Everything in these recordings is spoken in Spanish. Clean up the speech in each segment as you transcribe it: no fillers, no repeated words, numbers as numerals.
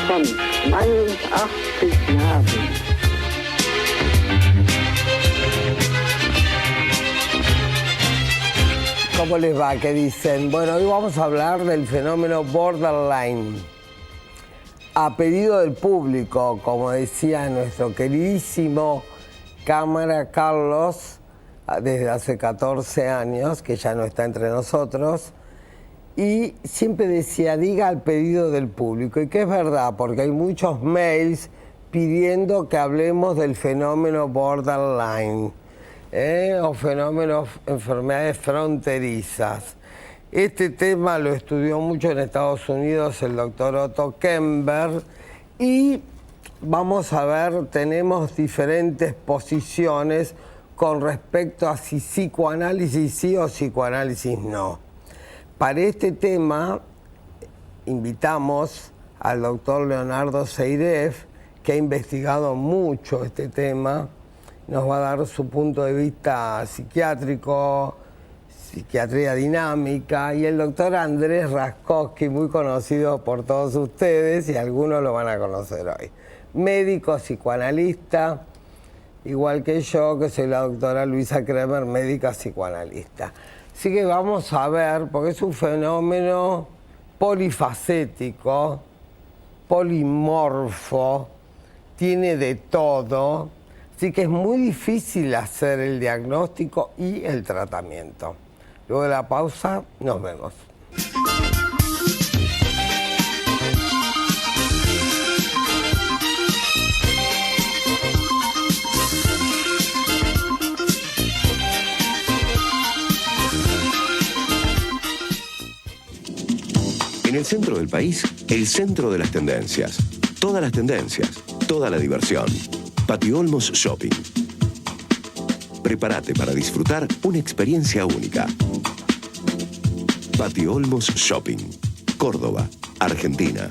von 82 Jahren. ¿Cómo les va? ¿Qué dicen? Bueno, hoy vamos a hablar del fenómeno borderline. A pedido del público, como decía nuestro queridísimo cámara Carlos, desde hace 14 años, que ya no está entre nosotros, y siempre decía, diga al pedido del público, y que es verdad, porque hay muchos mails pidiendo que hablemos del fenómeno borderline. O fenómenos, enfermedades fronterizas. Este tema lo estudió mucho en Estados Unidos el doctor Otto Kemper y vamos a ver, tenemos diferentes posiciones con respecto a si psicoanálisis sí o psicoanálisis no. Para este tema invitamos al doctor Leonardo Seiref, que ha investigado mucho este tema. Nos va a dar su punto de vista psiquiátrico, psiquiatría dinámica, y el doctor Andrés Raskowski, muy conocido por todos ustedes, y algunos lo van a conocer hoy. Médico, psicoanalista, igual que yo, que soy la doctora Luisa Kremer, médica psicoanalista. Así que vamos a ver, porque es un fenómeno polifacético, polimorfo, tiene de todo. Así que es muy difícil hacer el diagnóstico y el tratamiento. Luego de la pausa, nos vemos. En el centro del país, el centro de las tendencias. Todas las tendencias, toda la diversión. Patio Olmos Shopping. Prepárate para disfrutar una experiencia única. Patio Olmos Shopping. Córdoba, Argentina.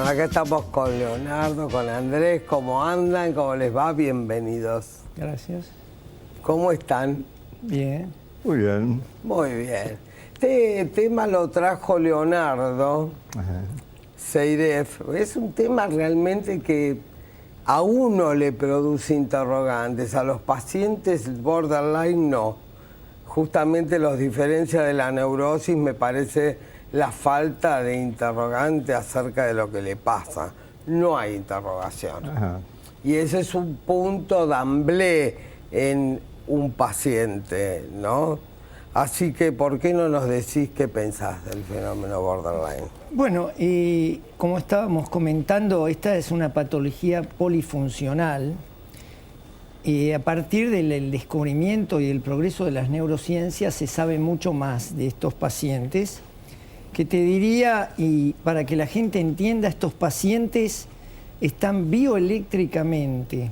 Acá estamos con Leonardo, con Andrés. ¿Cómo andan? ¿Cómo les va? Bienvenidos. Gracias. ¿Cómo están? Bien. Muy bien. Muy bien. Este tema lo trajo Leonardo Seiref. Es un tema realmente que a uno le produce interrogantes, a los pacientes borderline no. Justamente los diferencia de la neurosis me parece la falta de interrogante acerca de lo que le pasa. No hay interrogación. Ajá. Y ese es un punto d'emblée en un paciente, ¿no? Así que, ¿por qué no nos decís qué pensás del fenómeno borderline? Bueno, como estábamos comentando, esta es una patología polifuncional. A partir del descubrimiento y del progreso de las neurociencias se sabe mucho más de estos pacientes, que te diría, y para que la gente entienda, estos pacientes están bioeléctricamente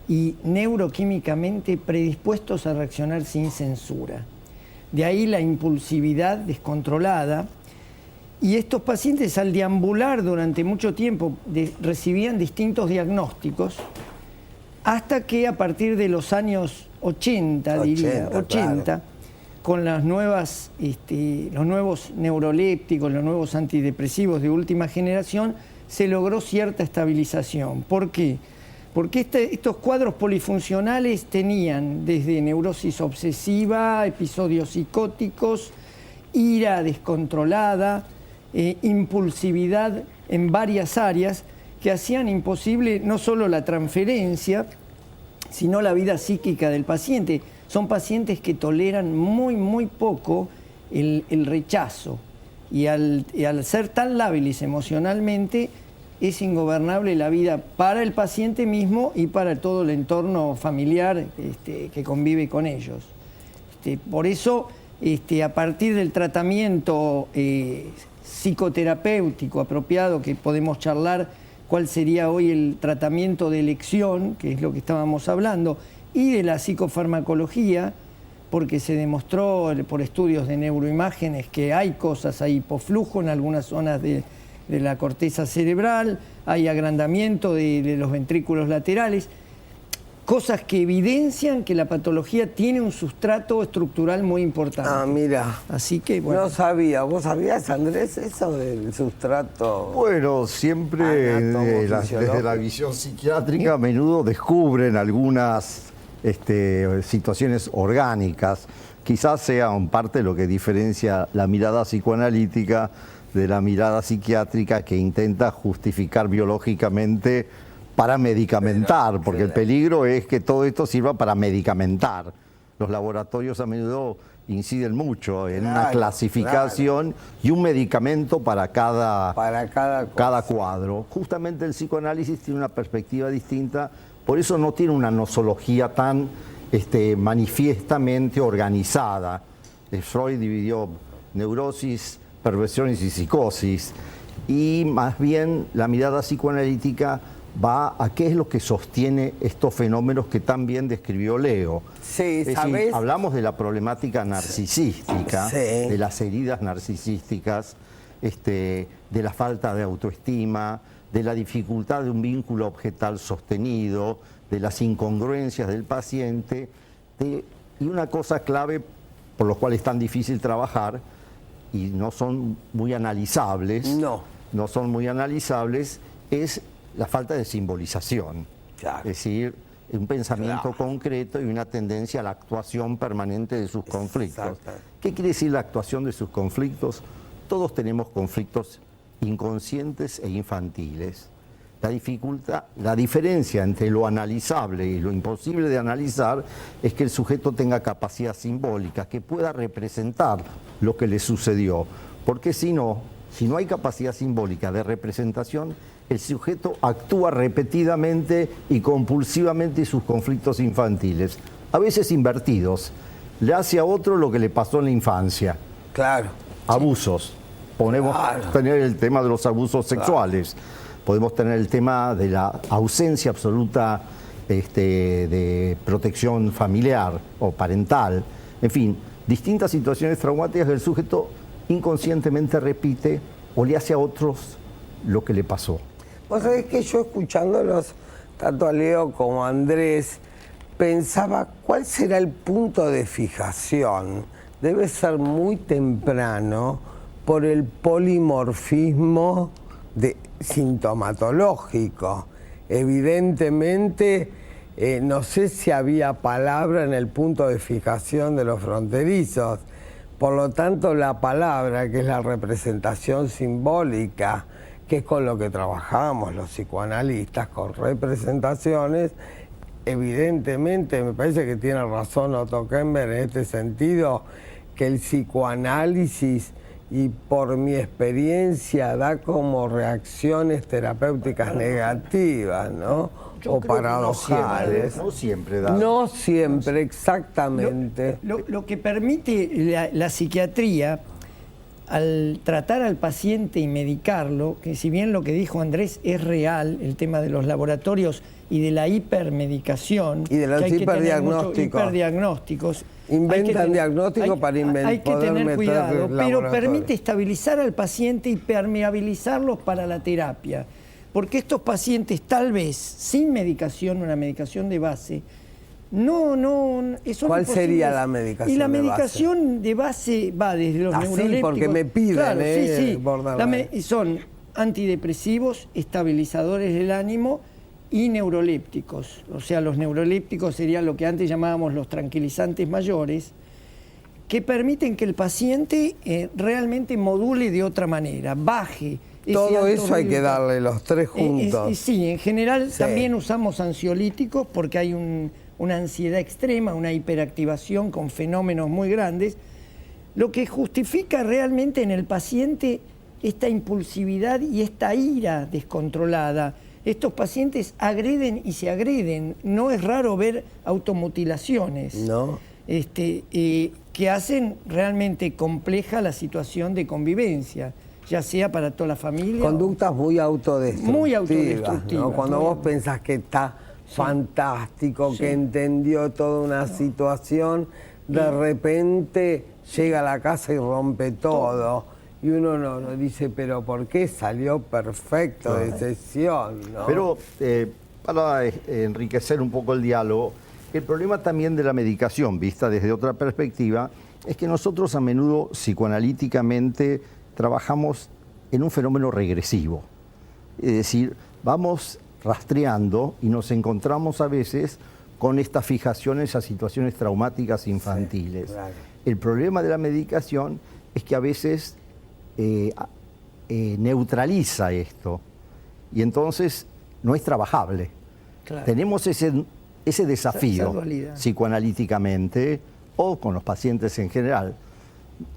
y neuroquímicamente predispuestos a reaccionar sin censura. De ahí la impulsividad descontrolada. Y estos pacientes, al deambular durante mucho tiempo, recibían distintos diagnósticos, hasta que a partir de los años 80, diría, 80, claro, con las nuevas, los nuevos neurolépticos, los nuevos antidepresivos de última generación, se logró cierta estabilización. ¿Por qué? Porque estos cuadros polifuncionales tenían desde neurosis obsesiva, episodios psicóticos, ira descontrolada, impulsividad en varias áreas que hacían imposible no solo la transferencia, sino la vida psíquica del paciente. Son pacientes que toleran muy poco el rechazo y al ser tan lábiles emocionalmente es ingobernable la vida para el paciente mismo y para todo el entorno familiar que convive con ellos. Por eso, a partir del tratamiento psicoterapéutico apropiado, que podemos charlar cuál sería hoy el tratamiento de elección, que es lo que estábamos hablando, y de la psicofarmacología, porque se demostró por estudios de neuroimágenes que hay cosas, hay hipoflujo en algunas zonas de la corteza cerebral, hay agrandamiento de los ventrículos laterales, cosas que evidencian que la patología tiene un sustrato estructural muy importante. Ah, mira. Así que, bueno. No sabía. ¿Vos sabías, Andrés, eso del sustrato? Bueno, siempre desde la visión psiquiátrica a menudo descubren algunas situaciones orgánicas. Quizás sea en parte lo que diferencia la mirada psicoanalítica de la mirada psiquiátrica, que intenta justificar biológicamente para medicamentar, porque el peligro es que todo esto sirva para medicamentar. Los laboratorios a menudo inciden mucho en una clasificación y un medicamento para cada cuadro. Justamente el psicoanálisis tiene una perspectiva distinta, por eso no tiene una nosología tan manifiestamente organizada. Freud dividió neurosis, perversiones y psicosis, y más bien la mirada psicoanalítica va a qué es lo que sostiene estos fenómenos que tan bien describió Leo. Sí, es ¿sabes? decir, hablamos de la problemática narcisística, Sí. de las heridas narcisísticas, de la falta de autoestima, de la dificultad de un vínculo objetal sostenido, de las incongruencias del paciente, y una cosa clave por lo cual es tan difícil trabajar y no son muy analizables, no son muy analizables, es la falta de simbolización. Claro. Es decir, un pensamiento concreto y una tendencia a la actuación permanente de sus conflictos. ¿Qué quiere decir la actuación de sus conflictos? Todos tenemos conflictos inconscientes e infantiles. La diferencia entre lo analizable y lo imposible de analizar es que el sujeto tenga capacidad simbólica, que pueda representar lo que le sucedió. Porque si no hay capacidad simbólica de representación, el sujeto actúa repetidamente y compulsivamente sus conflictos infantiles, a veces invertidos. Le hace a otro lo que le pasó en la infancia. Claro. Abusos. Podemos tener el tema de los abusos sexuales. Podemos tener el tema de la ausencia absoluta de protección familiar o parental. En fin, distintas situaciones traumáticas que el sujeto inconscientemente repite o le hace a otros lo que le pasó. Vos sabés que yo, escuchándolos, tanto a Leo como a Andrés, pensaba cuál será el punto de fijación. Debe ser muy temprano por el polimorfismo sintomatológico. Evidentemente, no sé si había palabra en el punto de fijación de los fronterizos. Por lo tanto, la palabra, que es la representación simbólica, que es con lo que trabajamos los psicoanalistas, con representaciones, evidentemente, me parece que tiene razón Otto Kemper en este sentido, que el psicoanálisis, y por mi experiencia, da como reacciones terapéuticas negativas, ¿no? O paradojales. No siempre da. No siempre, exactamente. Lo que permite la psiquiatría, al tratar al paciente y medicarlo, que si bien lo que dijo Andrés es real, el tema de los laboratorios y de la hipermedicación, y de los hiperdiagnósticos, inventan diagnósticos para hay que tener cuidado, pero permite estabilizar estabilizar al paciente y permeabilizarlos para la terapia, porque estos pacientes, tal vez sin medicación, una medicación de base, ¿Cuál sería la medicación? Y la medicación de base va desde los neurolépticos. Porque me piden, claro, sí. Son antidepresivos, estabilizadores del ánimo y neurolépticos. O sea, los neurolépticos serían lo que antes llamábamos los tranquilizantes mayores, que permiten que el paciente realmente module de otra manera, baje. Todo eso hay que darle los tres juntos. Sí, en general también usamos ansiolíticos porque hay una ansiedad extrema, una hiperactivación con fenómenos muy grandes, lo que justifica realmente en el paciente esta impulsividad y esta ira descontrolada. Estos pacientes agreden y se agreden. No es raro ver automutilaciones. No. Que hacen realmente compleja la situación de convivencia, ya sea para toda la familia. Conductas muy autodestructivas. Muy autodestructivas, ¿no? Cuando vos pensás que está fantástico, que entendió toda una situación, de repente llega a la casa y rompe todo. Y uno no dice, pero ¿por qué salió perfecto de sesión? ¿No? Pero para enriquecer un poco el diálogo, el problema también de la medicación, vista desde otra perspectiva, es que nosotros a menudo psicoanalíticamente trabajamos en un fenómeno regresivo. Es decir, vamos rastreando y nos encontramos a veces con estas fijaciones a situaciones traumáticas infantiles. Sí, claro. El problema de la medicación es que a veces neutraliza esto y entonces no es trabajable. Claro. Tenemos ese desafío dualidad. psicoanalíticamente o con los pacientes en general.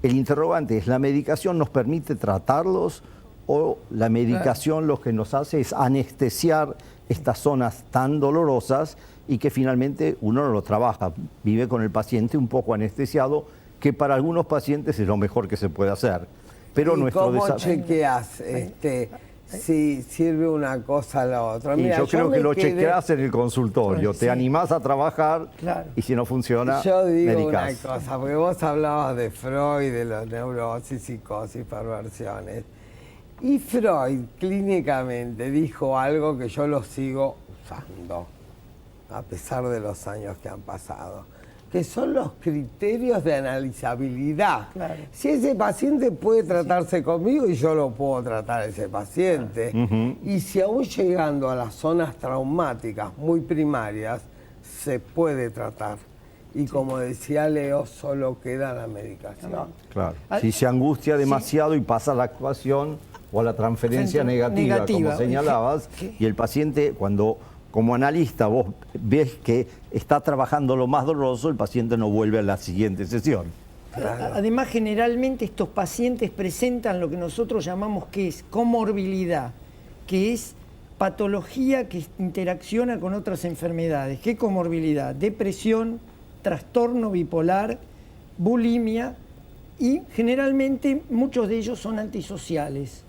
El interrogante es, ¿la medicación nos permite tratarlos o la medicación lo que nos hace es anestesiar estas zonas tan dolorosas y que finalmente uno no lo trabaja? Vive con el paciente un poco anestesiado, que para algunos pacientes es lo mejor que se puede hacer. Pero ¿Y cómo chequeas si sirve una cosa a la otra? Y Mira, yo creo que lo quedé... chequeas en el consultorio, te animás a trabajar y si no funciona, Yo digo medicás. una cosa, porque vos hablabas de Freud, de la neurosis, psicosis, perversiones. Y Freud clínicamente dijo algo que yo lo sigo usando, a pesar de los años que han pasado, que son los criterios de analizabilidad. Claro. Si ese paciente puede tratarse conmigo y yo lo puedo tratar a ese paciente. Y si aún llegando a las zonas traumáticas muy primarias, se puede tratar. Y como decía Leo, solo queda la medicación. Claro. Si se angustia demasiado y pasa a la actuación o a la transferencia negativa, como señalabas, y el paciente, cuando como analista vos ves que está trabajando lo más doloroso, el paciente no vuelve a la siguiente sesión. Claro. Además, generalmente estos pacientes presentan lo que nosotros llamamos que es comorbilidad, que es patología que interacciona con otras enfermedades. ¿Qué comorbilidad? Depresión, trastorno bipolar, bulimia, y generalmente muchos de ellos son antisociales.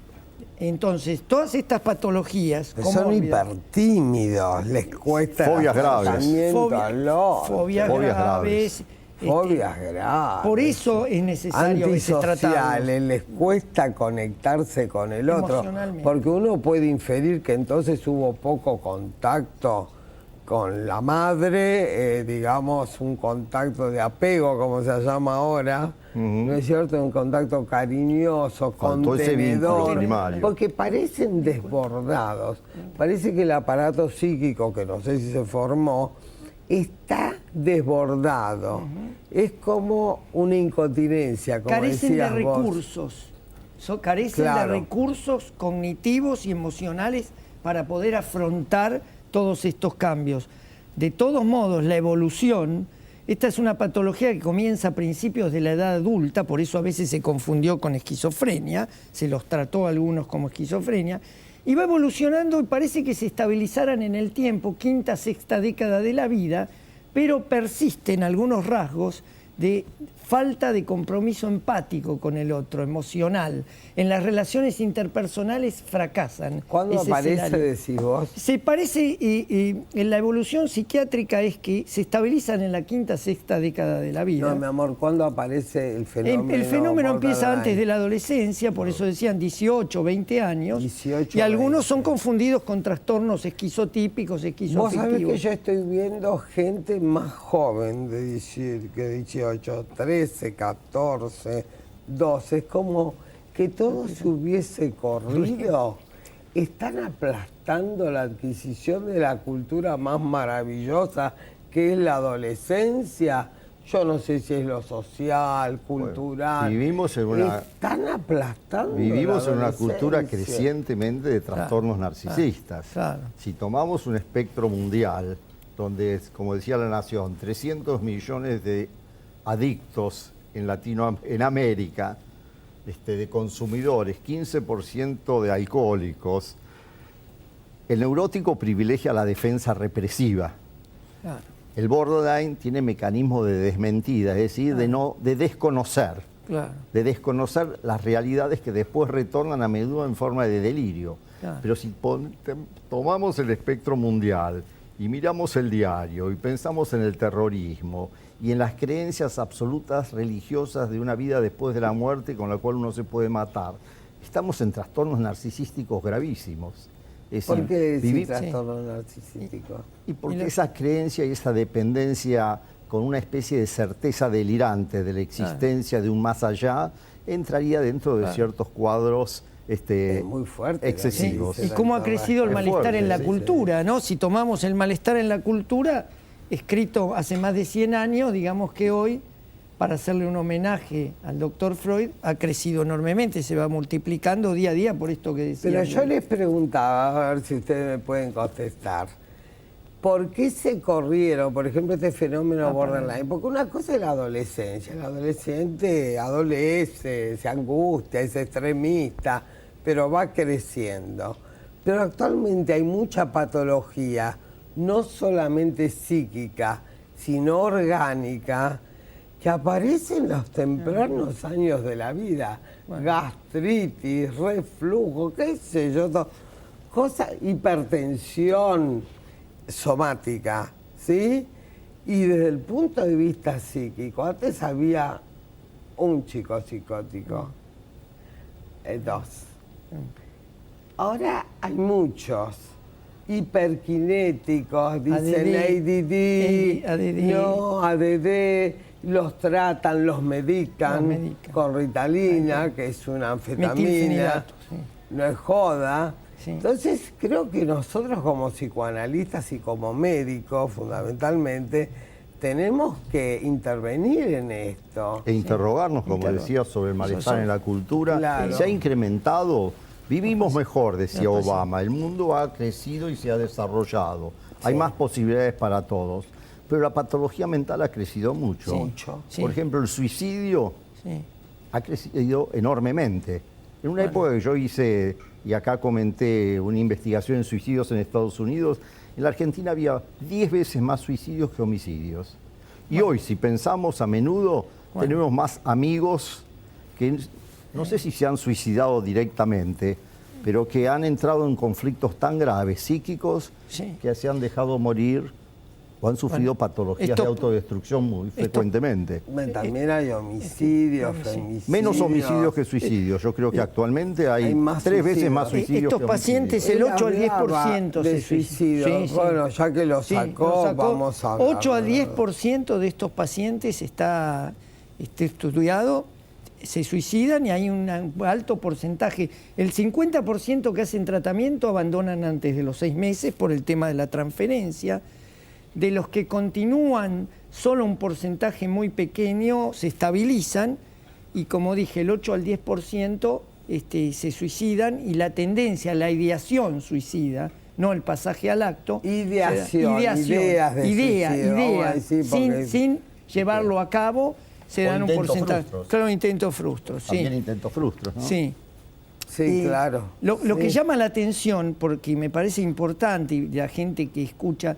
Entonces, todas estas patologías... Son hipertímidos, les cuesta... Fobias graves. Fobias graves. Fobias graves. Por eso es necesario a veces tratarlos. Antisociales, les cuesta conectarse con el otro. Emocionalmente. Porque uno puede inferir que entonces hubo poco contacto con la madre, digamos, un contacto de apego, como se llama ahora, ¿no es cierto? Un contacto cariñoso, Faltó ese vínculo contenedor, primario. porque parecen desbordados. Parece que el aparato psíquico, que no sé si se formó, está desbordado. Es como una incontinencia, como Carecen de decías vos. recursos. Carecen de recursos cognitivos y emocionales para poder afrontar todos estos cambios. De todos modos, la evolución, esta es una patología que comienza a principios de la edad adulta, por eso a veces se confundió con esquizofrenia, se los trató a algunos como esquizofrenia, y va evolucionando y parece que se estabilizaran en el tiempo, quinta, sexta década de la vida, pero persisten algunos rasgos de falta de compromiso empático con el otro, emocional. En las relaciones interpersonales fracasan. ¿Cuándo aparece, decís vos? Se parece, en la evolución psiquiátrica es que se estabilizan en la quinta, sexta década de la vida. No, mi amor, ¿cuándo aparece el fenómeno? El fenómeno empieza antes de la adolescencia, por eso decían 18, 20 años. 18, y algunos 20. son confundidos con trastornos esquizotípicos, Vos sabés que esquizoafectivos. yo estoy viendo gente más joven de 18, 13, 14, 12. Es como que todo se hubiese corrido están aplastando la adquisición de la cultura más maravillosa que es la adolescencia. Yo no sé si es lo social, cultural. Vivimos en una, están aplastando. vivimos en una adolescencia. cultura crecientemente de trastornos narcisistas. claro. Si tomamos un espectro mundial, donde, como decía La Nación, 300 millones de adictos en América, de consumidores, 15% de alcohólicos, el neurótico privilegia la defensa represiva. Claro. El borderline tiene mecanismo de desmentida, es decir, de desconocer. Claro. De desconocer las realidades que después retornan a menudo en forma de delirio. Claro. Pero si tomamos el espectro mundial y miramos el diario y pensamos en el terrorismo y en las creencias absolutas religiosas de una vida después de la muerte con la cual uno se puede matar, estamos en trastornos narcisísticos gravísimos. Es ¿Por qué decir decir, trastorno narcisístico? y porque esa creencia y esa dependencia con una especie de certeza delirante de la existencia de un más allá, entraría dentro de ciertos cuadros muy fuerte, excesivos. Y cómo ha crecido el Es malestar fuerte, en la sí, cultura, ¿no? Si tomamos el malestar en la cultura, escrito hace más de 100 años, digamos que hoy, para hacerle un homenaje al doctor Freud, ha crecido enormemente, se va multiplicando día a día por esto que decía. Pero yo les preguntaba, a ver si ustedes me pueden contestar, ¿por qué se corrieron, por ejemplo, este fenómeno borderline? Porque una cosa es la adolescencia, el adolescente adolece, se angustia, es extremista, pero va creciendo. Pero actualmente hay mucha patología, no solamente psíquica, sino orgánica, que aparece en los tempranos años de la vida. Gastritis, reflujo, qué sé yo, hipertensión somática, ¿sí? Y desde el punto de vista psíquico, antes había un chico psicótico, dos. Ahora hay muchos hiperkinéticos, dicen ADD, no, ADD, los tratan, los medican con Ritalina, que es una anfetamina, no es joda. Sí. Entonces creo que nosotros como psicoanalistas y como médicos, fundamentalmente, tenemos que intervenir en esto. E interrogarnos, como decía, sobre el malestar en la cultura. Claro. Se ha incrementado. Vivimos mejor, decía Obama. El mundo ha crecido y se ha desarrollado. Hay más posibilidades para todos. Pero la patología mental ha crecido mucho. Por ejemplo, el suicidio ha crecido enormemente. En una época que yo hice, y acá comenté, una investigación en suicidios en Estados Unidos, en la Argentina había 10 veces más suicidios que homicidios. Y hoy, si pensamos a menudo, tenemos más amigos que no sé si se han suicidado directamente, pero que han entrado en conflictos tan graves psíquicos que se han dejado morir o han sufrido patologías de autodestrucción muy frecuentemente. También hay homicidios, femicidios. Menos homicidios que suicidios. Yo creo que actualmente hay 3 veces más suicidios Estos que pacientes, el 8 al 10% de se suicidio. Bueno, ya que lo sacó, vamos a hablar. 8 al 10% de estos pacientes está estudiado, se suicidan y hay un alto porcentaje. El 50% que hacen tratamiento abandonan antes de los 6 meses por el tema de la transferencia. De los que continúan, solo un porcentaje muy pequeño se estabilizan y, como dije, el 8 al 10% se suicidan, y la tendencia, la ideación suicida, no el pasaje al acto. Ideas de suicidio, sin llevarlo a cabo, se dan un porcentaje. Claro, intentos frustros. También intentos frustros, ¿no? Sí. Sí, claro. Lo que llama la atención, porque me parece importante, y la gente que escucha,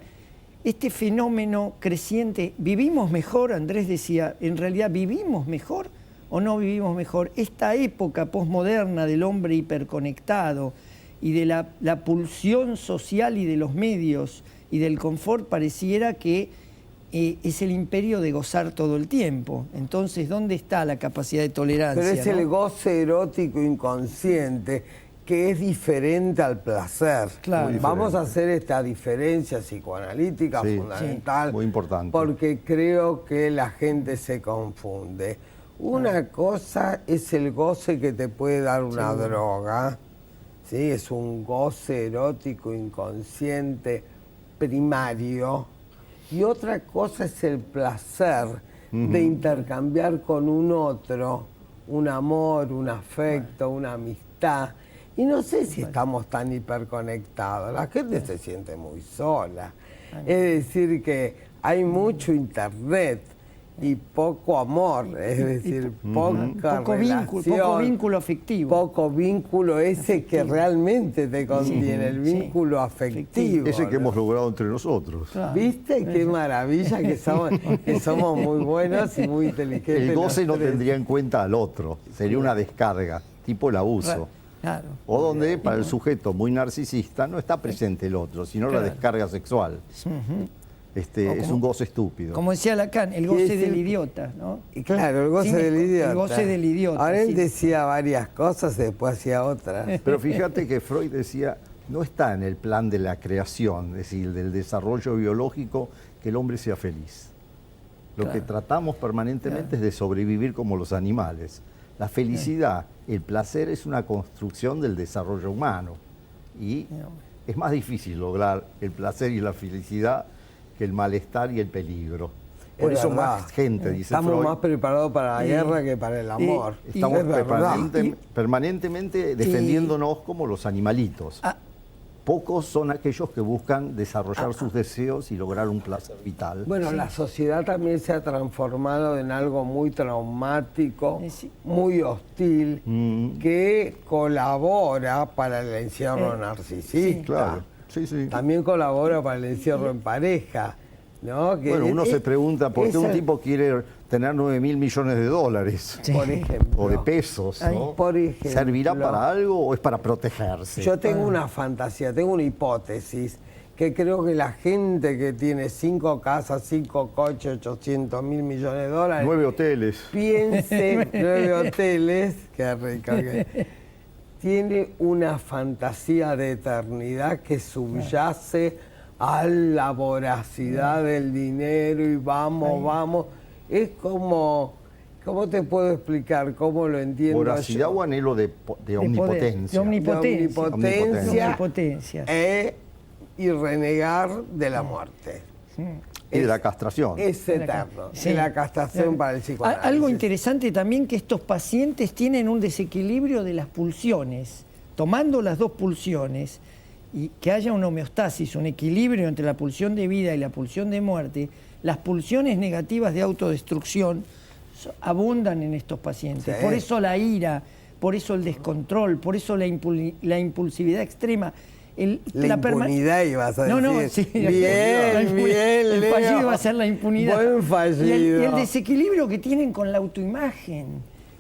este fenómeno creciente, ¿vivimos mejor? Andrés decía, ¿en realidad vivimos mejor o no vivimos mejor? Esta época posmoderna del hombre hiperconectado y de la pulsión social y de los medios y del confort, pareciera que es el imperio de gozar todo el tiempo. Entonces, ¿dónde está la capacidad de tolerancia? Pero es el goce erótico inconsciente, que es diferente al placer. Claro. Vamos a hacer esta diferencia psicoanalítica fundamental, muy importante. Porque creo que la gente se confunde. Una cosa es el goce que te puede dar una droga, ¿sí? Es un goce erótico inconsciente primario. Y otra cosa es el placer de intercambiar con un otro un amor, un afecto, una amistad. Y no sé si estamos tan hiperconectados. La gente se siente muy sola. Es decir, que hay mucho internet y poco amor, es decir, poca relación, poco vínculo afectivo. Poco vínculo ese que realmente te contiene, el vínculo afectivo. Ese que ¿no? hemos logrado entre nosotros. Claro. ¿Viste qué maravilla que somos muy buenos y muy inteligentes? El goce los no tres? tendría en cuenta al otro, sería una descarga, tipo el abuso. Claro. O donde para el sujeto muy narcisista no está presente el otro, sino la descarga sexual. Es un goce estúpido. Como decía Lacan, el goce del idiota, ¿no? Y claro, el goce Sin del idiota. el goce del idiota, Ahora él sí. decía varias cosas y después hacía otras. Pero fíjate que Freud decía, no está en el plan de la creación, es decir, del desarrollo biológico, que el hombre sea feliz. Lo que tratamos permanentemente es de sobrevivir como los animales. La felicidad, el placer es una construcción del desarrollo humano. Y es más difícil lograr el placer y la felicidad que el malestar y el peligro. Por Es eso verdad. más gente, dice Estamos Freud, más preparados para la guerra que para el amor. estamos Es verdad. permanentemente defendiéndonos como los animalitos. Ah. Pocos son aquellos que buscan desarrollar sus deseos y lograr un placer vital. Bueno, la sociedad también se ha transformado en algo muy traumático, Sí. muy hostil, que colabora para el encierro narcisista. Claro, sí, sí. También colabora para el encierro en pareja, ¿no? Que Bueno, uno se pregunta por qué un esa- tipo quiere tener 9.000 millones de dólares por ejemplo. o de pesos, ¿no? Por ejemplo. ¿Servirá para algo o es para protegerse? Yo tengo una fantasía, tengo una hipótesis, que creo que la gente que tiene 5 casas, 5 coches, 800.000 millones de dólares, 9 hoteles. piense, 9 hoteles, qué rico, que tiene una fantasía de eternidad que subyace a la voracidad del dinero y vamos. Es como, ¿cómo te puedo explicar? ¿Cómo lo entiendo Voracidad yo? o anhelo de poder, omnipotencia. de omnipotencia. Omnipotencia. Omnipotencia. Y renegar de la muerte. Y de la castración. Es eterno. Sí. De la castración para el psicoanálisis. Algo interesante también, que estos pacientes tienen un desequilibrio de las pulsiones. Tomando las dos pulsiones y que haya una homeostasis, un equilibrio entre la pulsión de vida y la pulsión de muerte, las pulsiones negativas de autodestrucción abundan en estos pacientes. Sí. Por eso la ira, por eso el descontrol, por eso la impulsividad extrema. La impunidad ibas a decir. No, sí. Bien, bien, El Leo. fallido va a ser la impunidad. Buen fallido. Y el desequilibrio que tienen con la autoimagen.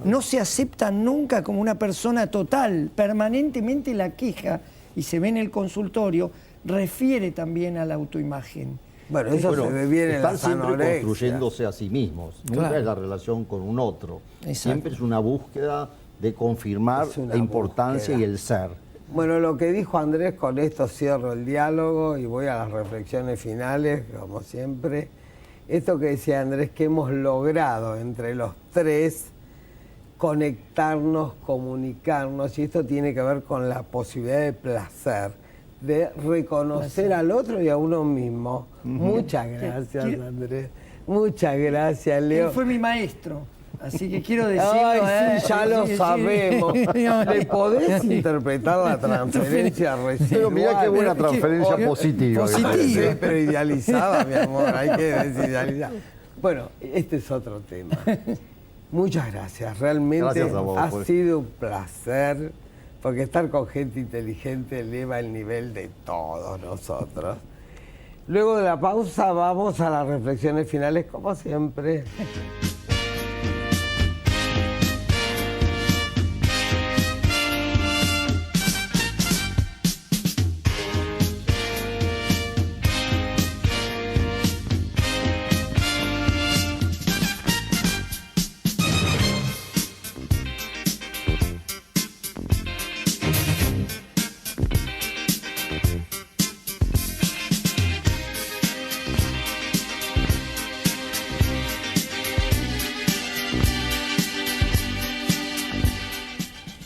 No se aceptan nunca como una persona total. Permanentemente la queja, y se ve en el consultorio, refiere también a la autoimagen. Bueno, eso se ve bien en están las siempre anorexias. construyéndose a sí mismos. Nunca Claro. es la relación con un otro. Exacto. Siempre es una búsqueda de confirmar Es una la importancia búsqueda. y el ser. Bueno, lo que dijo Andrés, con esto cierro el diálogo y voy a las reflexiones finales, como siempre. Esto que decía Andrés, que hemos logrado entre los tres conectarnos, comunicarnos, y esto tiene que ver con la posibilidad de placer, de reconocer al otro y a uno mismo. Muchas gracias, Andrés. Muchas gracias, Leo. Él fue mi maestro, así que quiero decirlo. Ay, sí, ya lo sí. sabemos. ¿Le podés interpretar la transferencia residual? Pero mirá qué buena Es que- transferencia obvio- positiva. positiva. Sí, pero idealizada, mi amor, hay que desidealizar. Bueno, este es otro tema. Muchas gracias, realmente Gracias a vos, ha pues. sido un placer, porque estar con gente inteligente eleva el nivel de todos nosotros. Luego de la pausa vamos a las reflexiones finales, como siempre.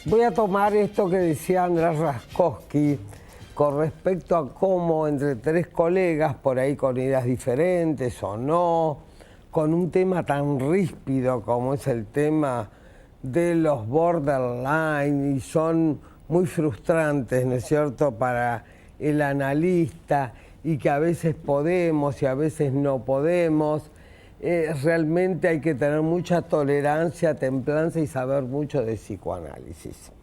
Voy a tomar esto que decía Andrés Raskowski con respecto a cómo entre tres colegas, por ahí con ideas diferentes o no, con un tema tan ríspido como es el tema de los borderline, y son muy frustrantes, ¿no es cierto?, para el analista, y que a veces podemos y a veces no podemos. Realmente hay que tener mucha tolerancia, templanza y saber mucho de psicoanálisis.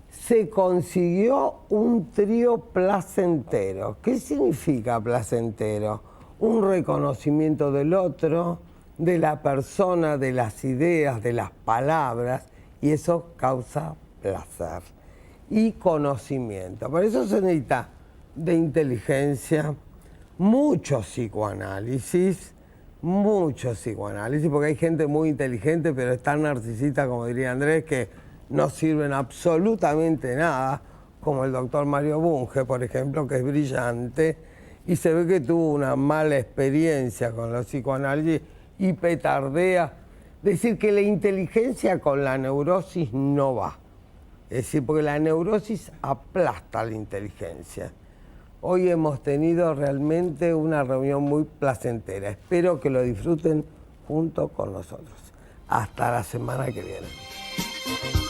Se consiguió un trío placentero. ¿Qué significa placentero? Un reconocimiento del otro, de la persona, de las ideas, de las palabras, y eso causa placer y conocimiento. Por eso se necesita de inteligencia, mucho psicoanálisis, porque hay gente muy inteligente, pero es tan narcisista, como diría Andrés, que no sirven absolutamente nada, como el doctor Mario Bunge, por ejemplo, que es brillante, y se ve que tuvo una mala experiencia con los psicoanálisis y petardea. Decir que la inteligencia con la neurosis no va. Es decir, porque la neurosis aplasta la inteligencia. Hoy hemos tenido realmente una reunión muy placentera. Espero que lo disfruten junto con nosotros. Hasta la semana que viene.